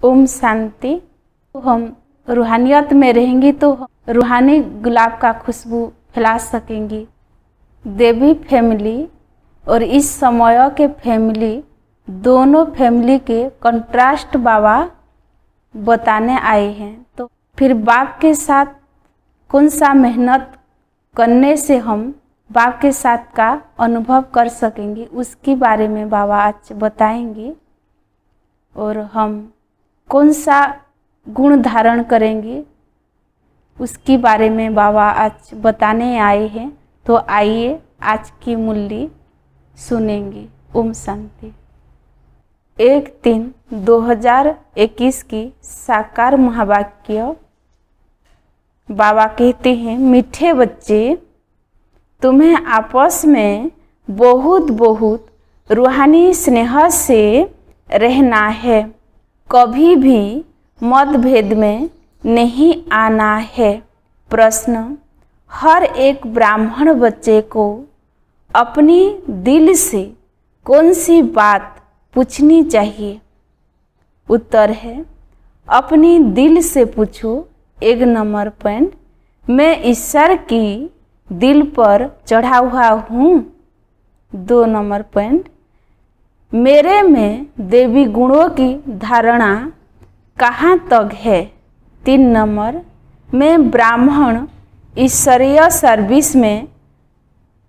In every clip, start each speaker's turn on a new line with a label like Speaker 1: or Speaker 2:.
Speaker 1: ओम शांति। हम रूहानियत में रहेंगी तो रूहानी गुलाब का खुशबू फैला सकेंगी। देवी फैमिली और इस समय के फैमिली, दोनों फैमिली के कंट्रास्ट बाबा बताने आए हैं। तो फिर बाप के साथ कौन सा मेहनत करने से हम बाप के साथ का अनुभव कर सकेंगे, उसके बारे में बाबा आज बताएंगे। और हम कौन सा गुण धारण करेंगे, उसके बारे में बाबा आज बताने आए हैं। तो आइए आज की मूल्य सुनेंगे। ओम शांति। 1/3/2021 की साकार महावाक्य। बाबा कहते हैं, मीठे बच्चे, तुम्हें आपस में बहुत बहुत रूहानी स्नेह से रहना है। कभी भी मतभेद में नहीं आना है। प्रश्न, हर एक ब्राह्मण बच्चे को अपनी दिल से कौन सी बात पूछनी चाहिए? उत्तर है, अपनी दिल से पूछो। 1 नंबर पॉइंट, मैं ईश्वर की दिल पर चढ़ा हुआ हूँ। 2 नंबर पॉइंट, मेरे में देवी गुणों की धारणा कहाँ तक है? 3 नंबर, मैं ब्राह्मण ईश्वरीय सर्विस में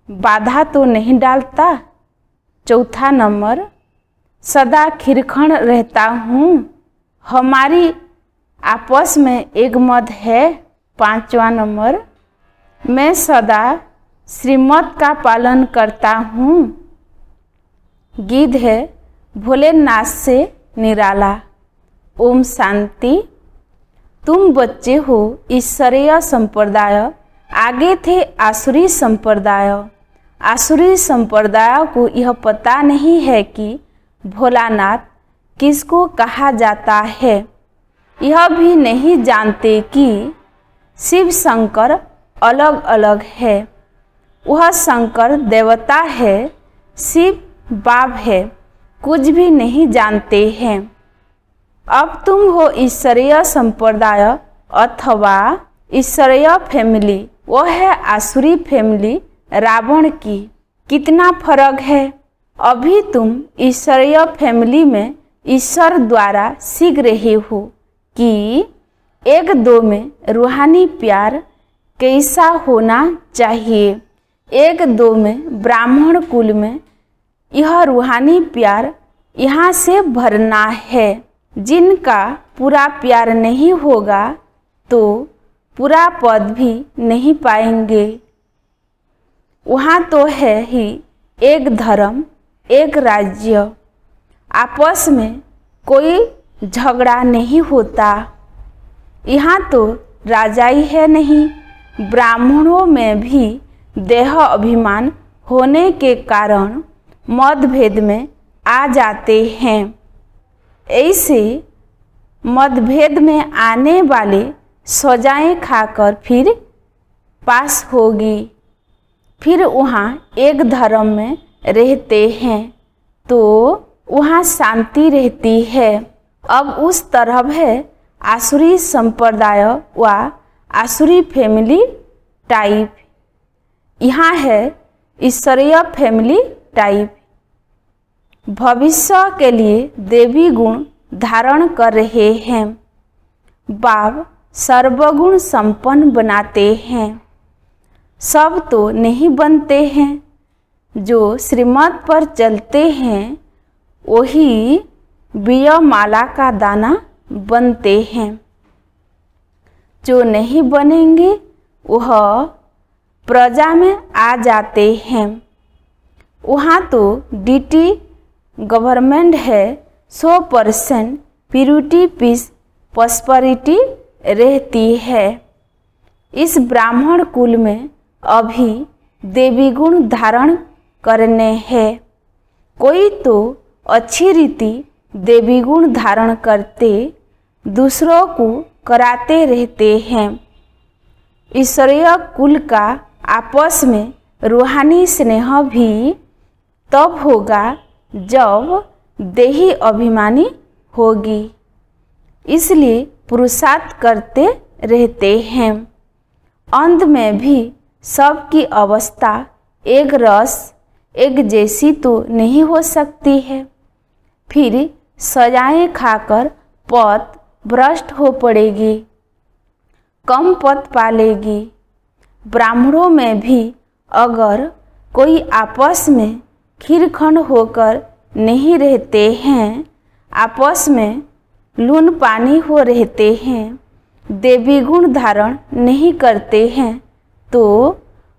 Speaker 1: बाधा तो नहीं डालता? 4 नंबर, सदा खिरखण रहता हूँ। हमारी आपस में एक मत है। 5वां नंबर, मैं सदा श्रीमत का पालन करता हूँ। गीत है, भोलेनाथ से निराला। ओम शांति। तुम बच्चे हो ईश्वरीय संप्रदाय, आगे थे आसुरी संप्रदाय। आसुरी संप्रदाय को यह पता नहीं है कि भोलानाथ किसको कहा जाता है। यह भी नहीं जानते कि शिव शंकर अलग अलग है। वह शंकर देवता है, शिव बाप है, कुछ भी नहीं जानते हैं। अब तुम हो ईश्वरीय संप्रदाय अथवा ईश्वरीय फैमिली, वह है आसुरी फैमिली रावण की। कितना फर्क है? अभी तुम ईश्वरीय फैमिली में ईश्वर द्वारा सीख रहे हो कि 1-2 में रूहानी प्यार कैसा होना चाहिए। 1-2 में ब्राह्मण कुल में यह रूहानी प्यार यहाँ से भरना है। जिनका पूरा प्यार नहीं होगा तो पूरा पद भी नहीं पाएंगे। वहाँ तो है ही एक धर्म, एक राज्य, आपस में कोई झगड़ा नहीं होता। यहाँ तो राजा ही है नहीं। ब्राह्मणों में भी देह अभिमान होने के कारण मतभेद में आ जाते हैं। ऐसे मतभेद में आने वाले सजाएं खाकर फिर पास होगी। फिर वहाँ एक धर्म में रहते हैं तो वहाँ शांति रहती है। अब उस तरफ है आसुरी संप्रदाय व आसुरी फैमिली टाइप। यहाँ है ईश्वरीय फैमिली टाइप। भविष्य के लिए देवी गुण धारण कर रहे हैं। बाप सर्वगुण संपन्न बनाते हैं। सब तो नहीं बनते हैं। जो श्रीमत पर चलते हैं वही बियमाला का दाना बनते हैं। जो नहीं बनेंगे वह प्रजा में आ जाते हैं। वहाँ तो डीटी गवर्नमेंट है। 100% प्यूरिटी पीस प्रॉस्पेरिटी रहती है। इस ब्राह्मण कुल में अभी देवी गुण धारण करने हैं। कोई तो अच्छी रीति देवी गुण धारण करते दूसरों को कराते रहते हैं। ईश्वरीय कुल का आपस में रूहानी स्नेह भी तब होगा जब देही अभिमानी होगी। इसलिए पुरुषार्थ करते रहते हैं। अंत में भी सबकी अवस्था एक रस एक जैसी तो नहीं हो सकती है। फिर सजाएं खाकर पथ भ्रष्ट हो पड़ेगी, कम पथ पालेगी। ब्राह्मणों में भी अगर कोई आपस में खीरखंड होकर नहीं रहते हैं, आपस में लून पानी हो रहते हैं, देवी गुण धारण नहीं करते हैं, तो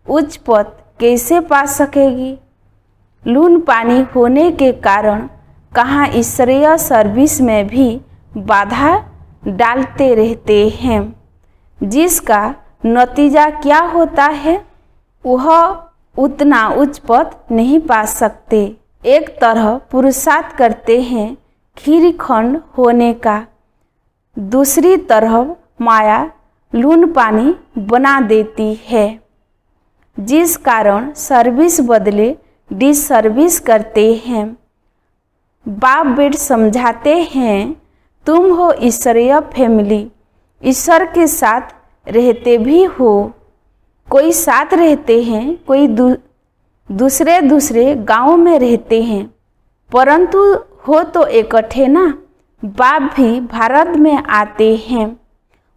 Speaker 1: उच्च पद कैसे पा सकेगी? लून पानी होने के कारण कहाँ ईश्वरीय सर्विस में भी बाधा डालते रहते हैं, जिसका नतीजा क्या होता है? वह उतना उच्च पद नहीं पा सकते। एक तरह पुरुषार्थ करते हैं खीरखंड होने का, दूसरी तरफ माया लून पानी बना देती है, जिस कारण सर्विस बदले डिसर्विस करते हैं। बाप बेट समझाते हैं तुम हो ईश्वरीय फैमिली, ईश्वर के साथ रहते भी हो। कोई साथ रहते हैं, कोई दूसरे गांव में रहते हैं, परंतु हो तो इकट्ठे ना। बाप भी भारत में आते हैं।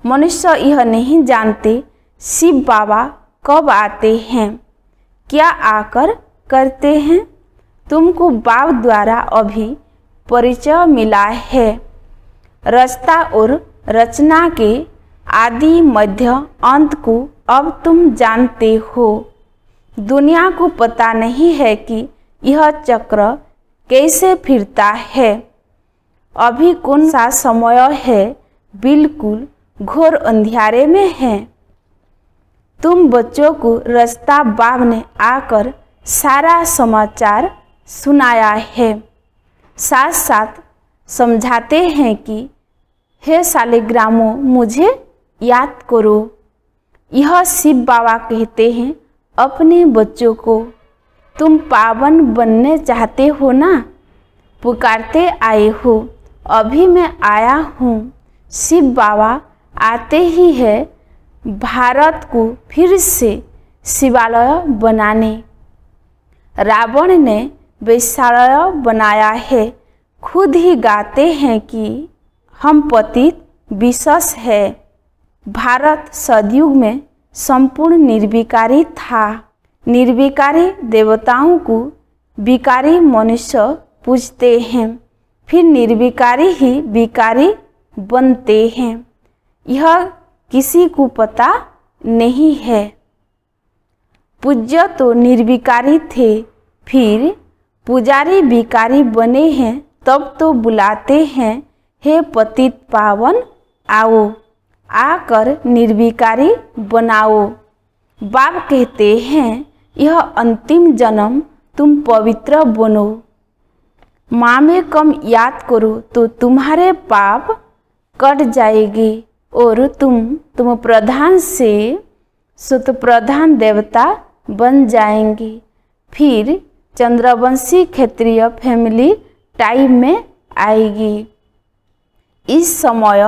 Speaker 1: मनुष्य यह नहीं जानते शिव बाबा कब आते हैं, क्या आकर करते हैं। तुमको बाप द्वारा अभी परिचय मिला है। रचता और रचना के आदि मध्य अंत को अब तुम जानते हो। दुनिया को पता नहीं है कि यह चक्र कैसे फिरता है। अभी कौन सा समय है, बिल्कुल घोर अंधियारे में है। तुम बच्चों को रास्ता बाप ने आकर सारा समाचार सुनाया है। साथ साथ समझाते हैं कि हे सालिग्रामों, मुझे याद करो। यह शिव बाबा कहते हैं अपने बच्चों को, तुम पावन बनने चाहते हो ना, पुकारते आए हो। अभी मैं आया हूँ। शिव बाबा आते ही है भारत को फिर से शिवालय बनाने। रावण ने वैश्यालय बनाया है। खुद ही गाते हैं कि हम पतित विशेष है। भारत सतयुग में संपूर्ण निर्विकारी था। निर्विकारी देवताओं को विकारी मनुष्य पूजते हैं, फिर निर्विकारी ही विकारी बनते हैं। यह किसी को पता नहीं है। पूज्य तो निर्विकारी थे, फिर पुजारी विकारी बने हैं, तब तो बुलाते हैं हे पतित पावन आओ, आकर निर्विकारी बनाओ। बाप कहते हैं यह अंतिम जन्म तुम पवित्र बनो। माँ में कम याद करो तो तुम्हारे पाप कट जाएगी और तुम प्रधान से सुत प्रधान देवता बन जाएंगी। फिर चंद्रवंशी क्षत्रिय फैमिली टाइम में आएगी। इस समय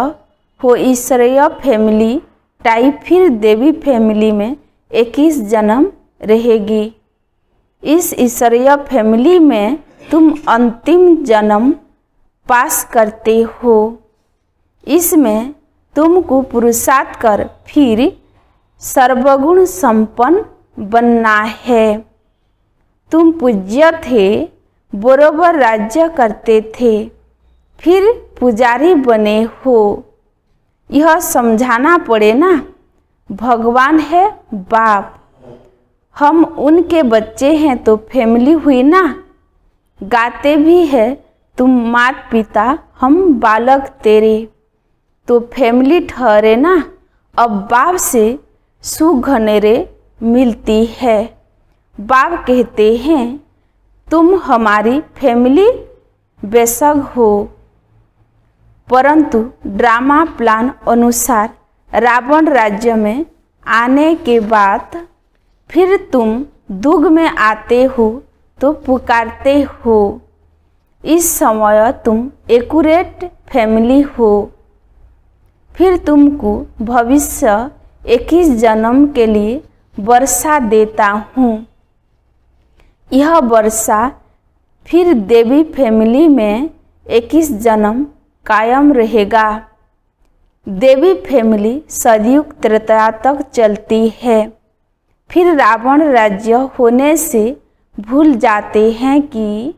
Speaker 1: हो ईश्वरीय फैमिली टाइप, फिर देवी फैमिली में 21 जन्म रहेगी। इस ईश्वरीय फैमिली में तुम अंतिम जन्म पास करते हो। इसमें तुमको पुरुषार्थ कर फिर सर्वगुण संपन्न बनना है। तुम पूज्य थे, बरोबर राज्य करते थे, फिर पुजारी बने हो। यह समझाना पड़े ना, भगवान है बाप, हम उनके बच्चे हैं तो फैमिली हुई ना। गाते भी है तुम माता पिता हम बालक तेरे, तो फैमिली ठहरे ना। अब बाप से सुघनेरे मिलती है। बाप कहते हैं तुम हमारी फैमिली बेशक हो, परंतु ड्रामा प्लान अनुसार रावण राज्य में आने के बाद फिर तुम दुग में आते हो तो पुकारते हो। इस समय तुम एक्यूरेट फैमिली हो। फिर तुमको भविष्य 21 जन्म के लिए वर्षा देता हूँ। यह वर्षा फिर देवी फैमिली में 21 जन्म कायम रहेगा। देवी फैमिली सतयुग त्रेता तक चलती है। फिर रावण राज्य होने से भूल जाते हैं कि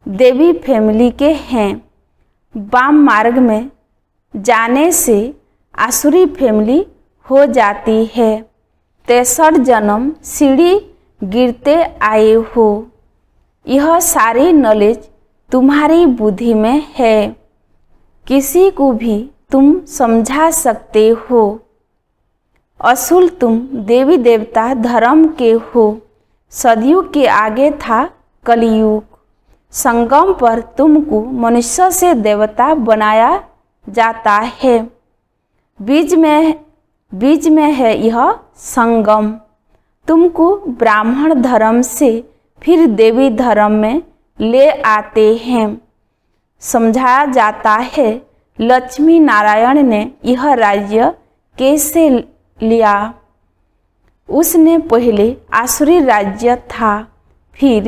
Speaker 1: देवी फैमिली के हैं। वाम मार्ग में जाने से आसुरी फैमिली हो जाती है। 63 जन्म सीढ़ी गिरते आए हो। यह सारी नॉलेज तुम्हारी बुद्धि में है। किसी को भी तुम समझा सकते हो। असूल तुम देवी देवता धर्म के हो। सतयुग के आगे था कलयुग। संगम पर तुमको मनुष्य से देवता बनाया जाता है। बीच में है यह संगम। तुमको ब्राह्मण धर्म से फिर देवी धर्म में ले आते हैं। समझाया जाता है लक्ष्मी नारायण ने यह राज्य कैसे लिया। उसने पहले आसुरी राज्य था, फिर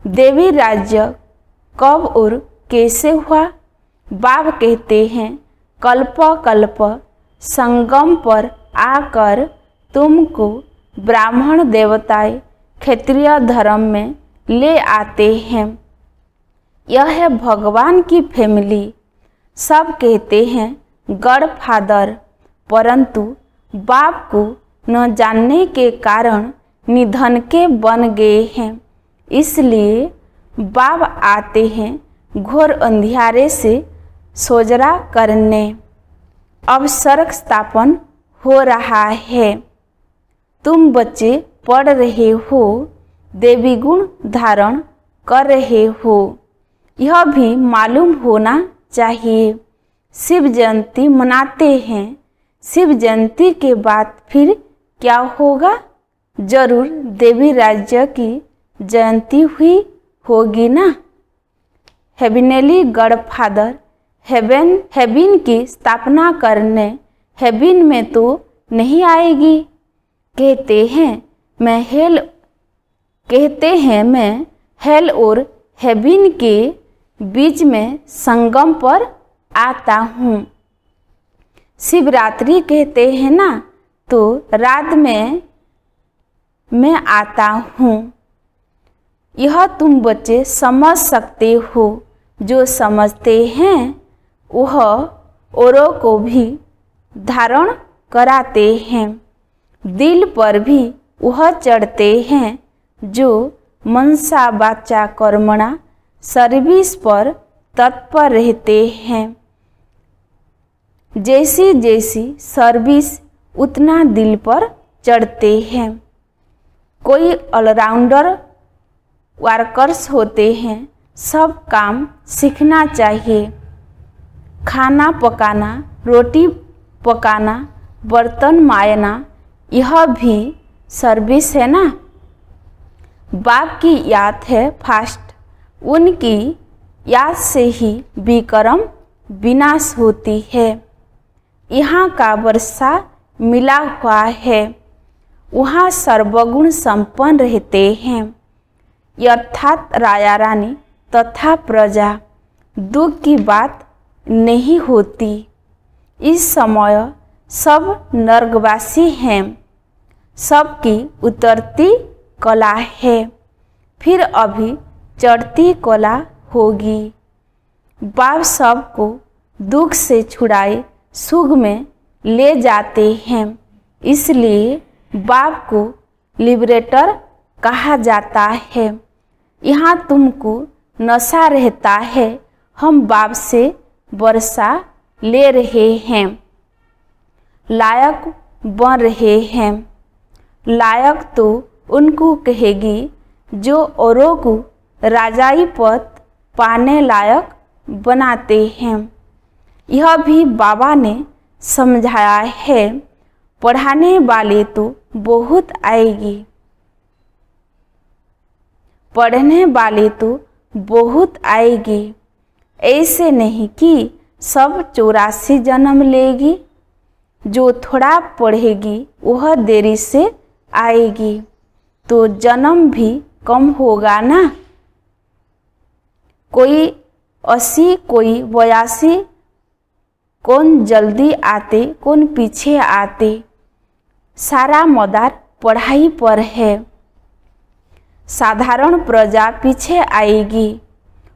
Speaker 1: देवी राज्य कब और कैसे हुआ। बाब कहते हैं कल्प कल्प संगम पर आकर तुमको ब्राह्मण देवताएं क्षत्रिय धर्म में ले आते हैं। यह है भगवान की फैमिली। सब कहते हैं गॉडफादर, परंतु बाप को न जानने के कारण निधन के बन गए हैं। इसलिए बाप आते हैं घोर अंधियारे से सोजरा करने। अब स्वर्ग स्थापन हो रहा है। तुम बच्चे पढ़ रहे हो, देवी गुण धारण कर रहे हो। यह भी मालूम होना चाहिए। शिव जयंती मनाते हैं। शिव जयंती के बाद फिर क्या होगा? जरूर देवी राज्य की जयंती हुई होगी ना। हेबिनेली गॉडफादर हेबिन की स्थापना करने हेबिन में तो नहीं आएगी। कहते हैं मैं हेल और हेबिन के बीच में संगम पर आता हूँ। शिवरात्रि कहते हैं ना, तो रात में मैं आता हूँ। यह तुम बच्चे समझ सकते हो। जो समझते हैं वह औरों को भी धारण कराते हैं। दिल पर भी वह चढ़ते हैं जो मनसा वाचा कर्मणा सर्विस पर तत्पर रहते हैं। जैसी जैसी सर्विस उतना दिल पर चढ़ते हैं। कोई ऑलराउंडर वर्कर्स होते हैं। सब काम सीखना चाहिए। खाना पकाना, रोटी पकाना, बर्तन माजना, यह भी सर्विस है ना। बाप की याद है फास्ट। उनकी याद से ही विक्रम विनाश होती है। यहाँ का वर्षा मिला हुआ है। वहाँ सर्वगुण संपन्न रहते हैं। अर्थात राजा रानी तथा प्रजा। दुख की बात नहीं होती। इस समय सब नर्कवासी हैं। सबकी उतरती कला है, फिर अभी चढ़ती कला होगी। बाप सबको दुख से छुड़ाए सुख में ले जाते हैं। इसलिए बाप को लिबरेटर कहा जाता है। यहाँ तुमको नशा रहता है। हम बाप से वर्षा ले रहे हैं, लायक बन रहे हैं। लायक तो उनको कहेगी जो औरों को राजाई पद पाने लायक बनाते हैं। यह भी बाबा ने समझाया है। पढ़ाने वाले तो बहुत आएगी, पढ़ने वाले तो बहुत आएगी। ऐसे नहीं कि सब 84 जन्म लेगी। जो थोड़ा पढ़ेगी वह देरी से आएगी, तो जन्म भी कम होगा ना। कोई 80 कोई 82, कौन जल्दी आते कौन पीछे आते, सारा मदार पढ़ाई पर है। साधारण प्रजा पीछे आएगी,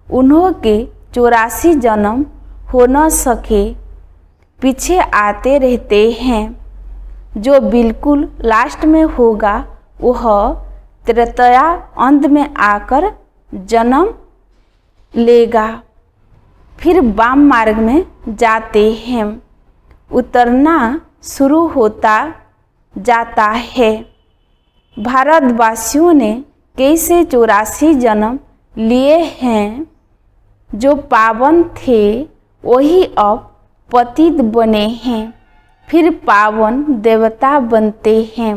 Speaker 1: उन्हों के 84 जन्म हो न सके, पीछे आते रहते हैं। जो बिल्कुल लास्ट में होगा वह त्रेतया अंत में आकर जन्म लेगा। फिर वाम मार्ग में जाते हैं, उतरना शुरू होता जाता है। भारतवासियों ने कैसे 84 जन्म लिए हैं, जो पावन थे वही अब पतित बने हैं, फिर पावन देवता बनते हैं।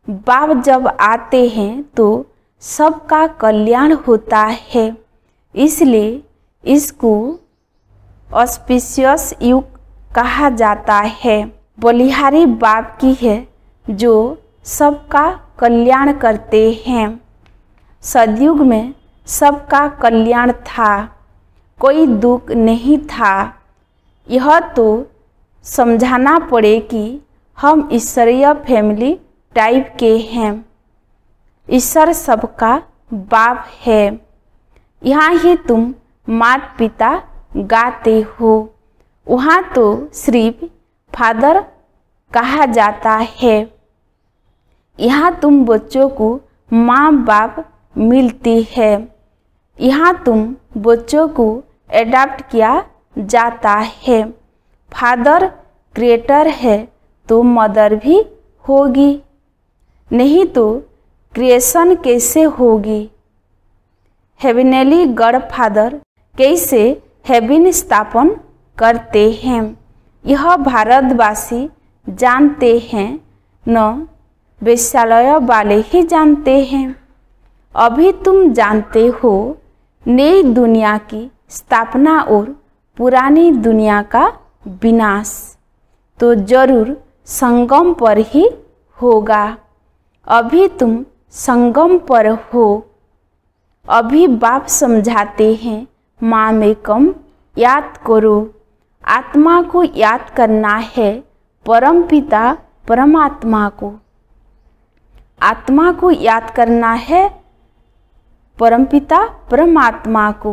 Speaker 1: बाप जब आते हैं तो सबका कल्याण होता है, इसलिए इसको ऑस्पिशियस युग कहा जाता है। बलिहारी बाप की है जो सबका कल्याण करते हैं। सतयुग में सबका कल्याण था, कोई दुख नहीं था। यह तो समझाना पड़े कि हम ईश्वरीय फैमिली टाइप के हैं। ईश्वर सबका बाप है। यहाँ ही तुम माता पिता गाते हो, वहाँ तो सिर्फ फादर कहा जाता है। यहाँ तुम बच्चों को माँ बाप मिलती है। यहाँ तुम बच्चों को एडाप्ट किया जाता है। फादर क्रिएटर है तो मदर भी होगी, नहीं तो क्रिएशन कैसे होगी। हेवेनली गॉड फादर कैसे हेवन स्थापन करते हैं, यह भारतवासी जानते हैं, न वैश्यालय वाले ही जानते हैं। अभी तुम जानते हो नई दुनिया की स्थापना और पुरानी दुनिया का विनाश तो जरूर संगम पर ही होगा। अभी तुम संगम पर हो। अभी बाप समझाते हैं माँ में कम याद करो। आत्मा को याद करना है, परम पिता परमात्मा को। आत्मा को याद करना है, परमपिता परमात्मा को।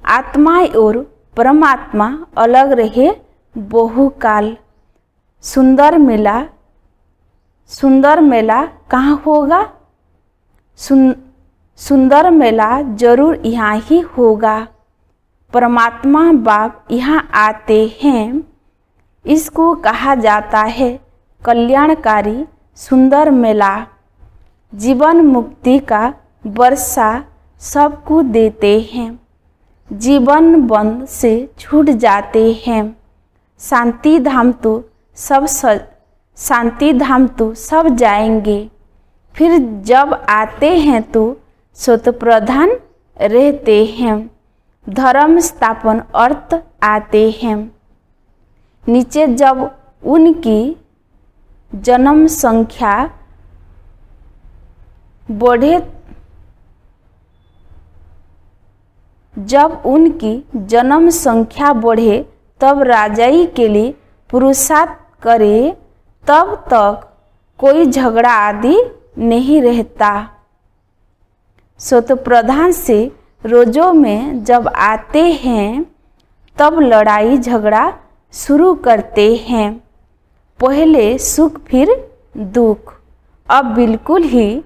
Speaker 1: आत्मा और परमात्मा अलग रहे बहुकाल। सुंदर मेला कहाँ होगा? सुंदर मेला जरूर यहाँ ही होगा। परमात्मा बाप यहाँ आते हैं, इसको कहा जाता है कल्याणकारी सुंदर मेला। जीवन मुक्ति का वर्षा सबको देते हैं, जीवन बंध से छूट जाते हैं। शांति धाम तो सब जाएंगे। फिर जब आते हैं तो स्वत प्रधान रहते हैं। धर्म स्थापन अर्थ आते हैं। नीचे जब उनकी जन्म संख्या बढ़े, जब उनकी जन्म संख्या बढ़े तब राजाई के लिए पुरुषार्थ करे, तब तक कोई झगड़ा आदि नहीं रहता। स्वत प्रधान से रोजों में जब आते हैं तब लड़ाई झगड़ा शुरू करते हैं। पहले सुख फिर दुख, अब बिल्कुल ही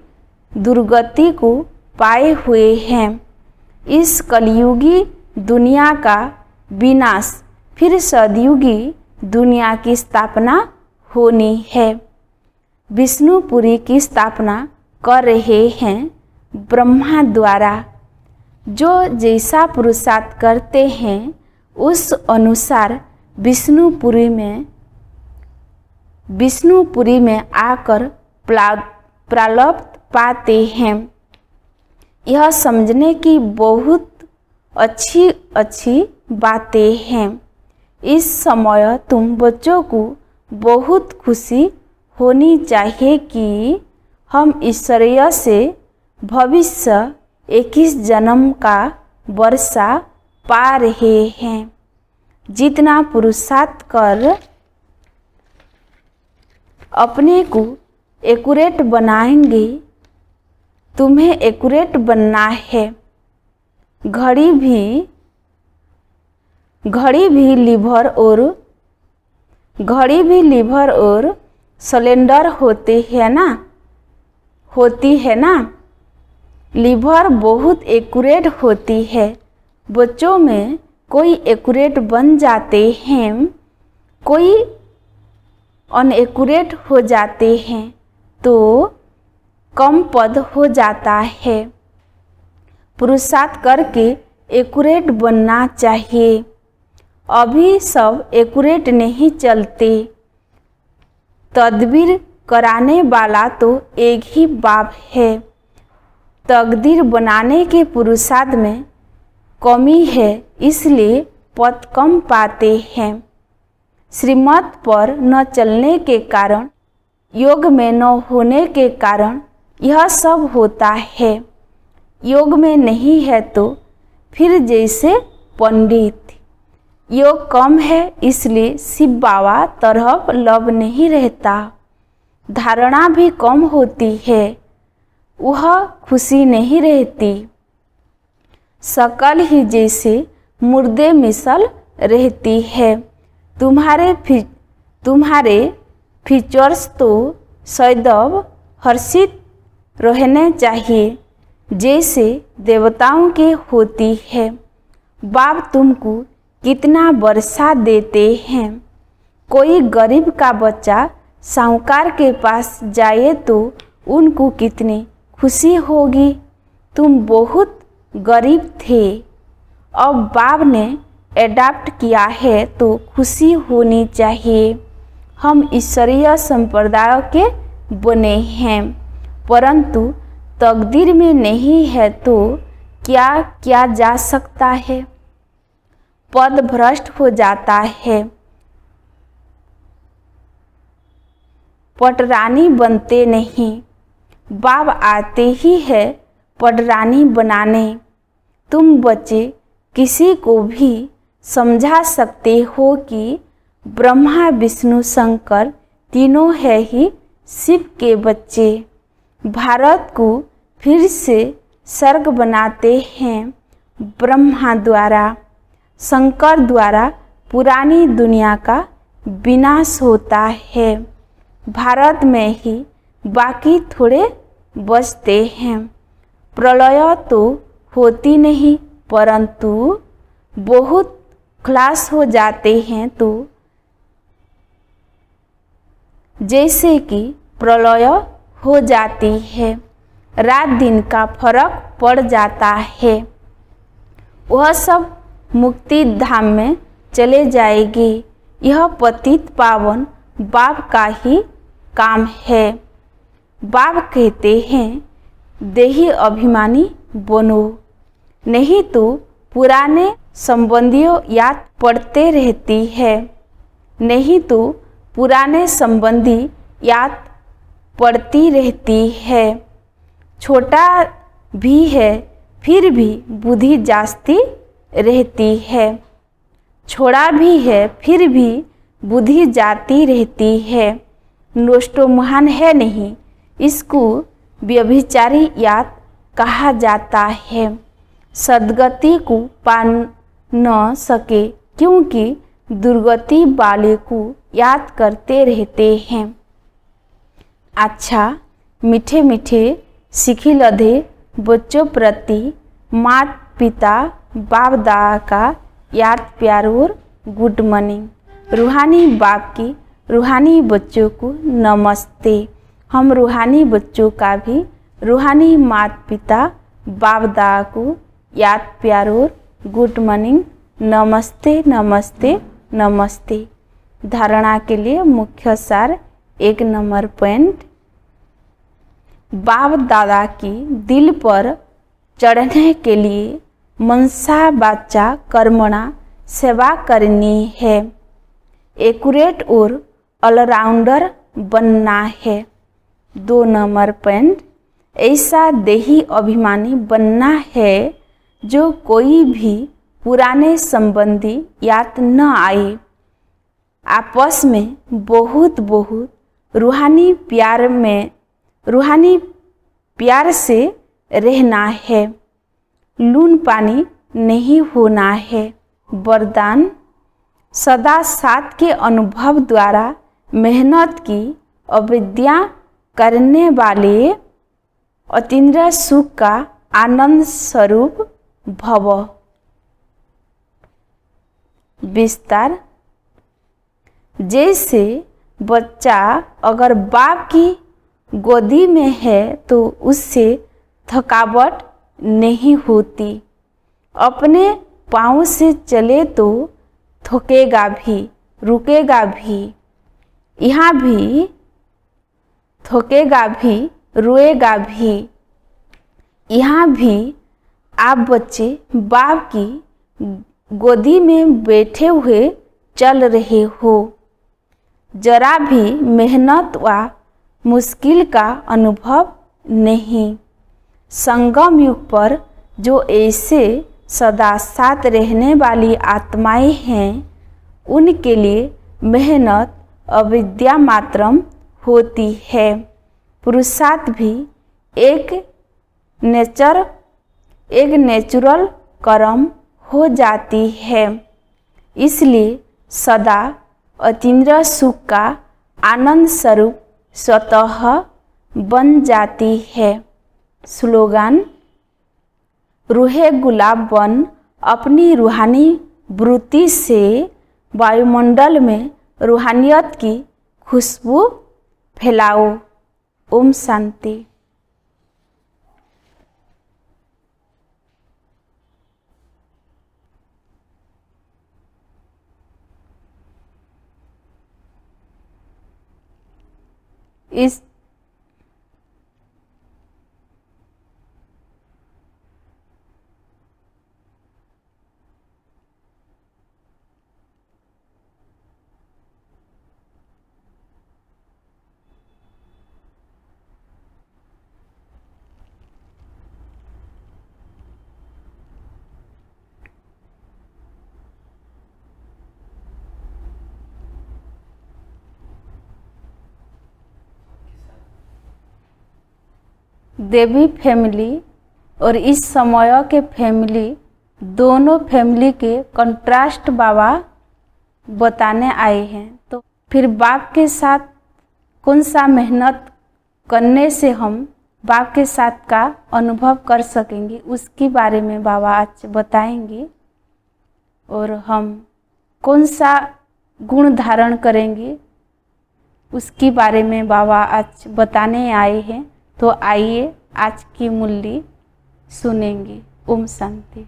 Speaker 1: दुर्गति को पाए हुए हैं। इस कलयुगी दुनिया का विनाश, फिर सदयुगी दुनिया की स्थापना होनी है। विष्णुपुरी की स्थापना कर रहे हैं ब्रह्मा द्वारा। जो जैसा पुरुषार्थ करते हैं उस अनुसार विष्णुपुरी में आकर प्रारब्ध पाते हैं। यह समझने की बहुत अच्छी बातें हैं। इस समय तुम बच्चों को बहुत खुशी होनी चाहिए कि हम ईश्वरीय से भविष्य 21 जन्म का वर्षा पा रहे हैं। जितना पुरुषार्थ कर अपने को एक्यूरेट बनाएंगे, तुम्हें एक्यूरेट बनना है। घड़ी भी लीवर और सिलेंडर होती है ना। लीवर बहुत एक्यूरेट होती है। बच्चों में कोई एक्यूरेट बन जाते हैं, कोई अनएक्यूरेट हो जाते हैं तो कम पद हो जाता है। पुरुषार्थ करके एक्यूरेट बनना चाहिए। अभी सब एक्यूरेट नहीं चलते। तदबीर कराने वाला तो एक ही बाप है। तकदीर बनाने के पुरुषार्थ में कमी है, इसलिए पद कम पाते हैं। श्रीमत पर न चलने के कारण, योग में न होने के कारण यह सब होता है। योग में नहीं है तो फिर जैसे पंडित। योग कम है इसलिए शिव बाबा तरफ लब नहीं रहता। धारणा भी कम होती है, वह खुशी नहीं रहती। शकल ही जैसे मुर्दे मिसल रहती है। तुम्हारे फीचर्स तो सदैव हर्षित रहने चाहिए, जैसे देवताओं के होती है। बाप तुमको कितना वर्षा देते हैं। कोई गरीब का बच्चा साहूकार के पास जाए तो उनको कितनी खुशी होगी। तुम बहुत गरीब थे, अब बाप ने एडाप्ट किया है तो खुशी होनी चाहिए। हम ईश्वरीय संप्रदाय के बने हैं, परंतु तकदीर में नहीं है तो क्या किया जा सकता है। पद भ्रष्ट हो जाता है। पटरानी बनते नहीं। बाप आते ही है पटरानी बनाने। तुम बच्चे किसी को भी समझा सकते हो कि ब्रह्मा विष्णु शंकर तीनों है ही शिव के बच्चे। भारत को फिर से स्वर्ग बनाते हैं ब्रह्मा द्वारा। शंकर द्वारा पुरानी दुनिया का विनाश होता है। भारत में ही बाकी थोड़े बचते हैं। प्रलय तो होती नहीं, परंतु बहुत खलास हो जाते हैं तो जैसे कि प्रलय हो जाती है। रात दिन का फर्क पड़ जाता है। वह सब मुक्ति धाम में चले जाएगी। यह पतित पावन बाप का ही काम है। बाप कहते हैं देही अभिमानी बनो, नहीं तो पुराने संबंधियों याद पड़ते रहती है। नहीं तो पुराने संबंधी याद पड़ती रहती है। छोटा भी है फिर भी बुद्धि जास्ती रहती है। छोड़ा भी है फिर भी बुद्धि जाती रहती है। नोष्टो महान है नहीं, इसको व्यभिचारी याद कहा जाता है। सदगति को पा न सके क्योंकि दुर्गति वाले को याद करते रहते हैं। अच्छा मीठे मीठे सीखी लधे बच्चों प्रति माता पिता बाप दादा का याद प्यार और गुड मॉर्निंग। रूहानी बाप की रूहानी बच्चों को नमस्ते। हम रूहानी बच्चों का भी रूहानी माता पिता बाप दादा को याद प्यार और गुड मॉर्निंग। नमस्ते नमस्ते नमस्ते। धारणा के लिए मुख्य सार 1 नंबर पॉइंट। बाप दादा की दिल पर चढ़ने के लिए मनसा वाचा कर्मणा सेवा करनी है। एक्यूरेट और ऑलराउंडर बनना है। 2 नंबर पॉइंट, ऐसा देही अभिमानी बनना है जो कोई भी पुराने संबंधी याद न आए। आपस में बहुत रूहानी प्यार से रहना है। लून पानी नहीं होना है। वरदान, सदा साथ के अनुभव द्वारा मेहनत की अवज्ञा करने वाले अतीन्द्रिय सुख का आनंद स्वरूप भव। विस्तार, जैसे बच्चा अगर बाप की गोदी में है तो उससे थकावट नहीं होती। अपने पाँव से चले तो थकेगा भी, रुकेगा भी, यहाँ भी थकेगा भी, रोएगा भी। यहाँ भी आप बच्चे बाप की गोदी में बैठे हुए चल रहे हो। जरा भी मेहनत व मुश्किल का अनुभव नहीं। संगम युग पर जो ऐसे सदा साथ रहने वाली आत्माएं हैं, उनके लिए मेहनत अविद्या मात्रम होती है। पुरुषार्थ भी एक नेचुरल कर्म हो जाती है। इसलिए सदा अतीन्द्रिय सुख का आनंद स्वरूप स्वतः बन जाती है। स्लोगन, रूहे गुलाब बन अपनी रूहानी वृत्ति से वायुमंडल में रूहानियत की खुशबू फैलाओ। ओम शांति। इस देवी फैमिली और इस समय के फैमिली, दोनों फैमिली के कंट्रास्ट बाबा बताने आए हैं। तो फिर बाप के साथ कौन सा मेहनत करने से हम बाप के साथ का अनुभव कर सकेंगे, उसके बारे में बाबा आज बताएंगे। और हम कौन सा गुण धारण करेंगे, उसके बारे में बाबा आज बताने आए हैं। तो आइए आज की मुरली सुनेंगे। ओम शांति।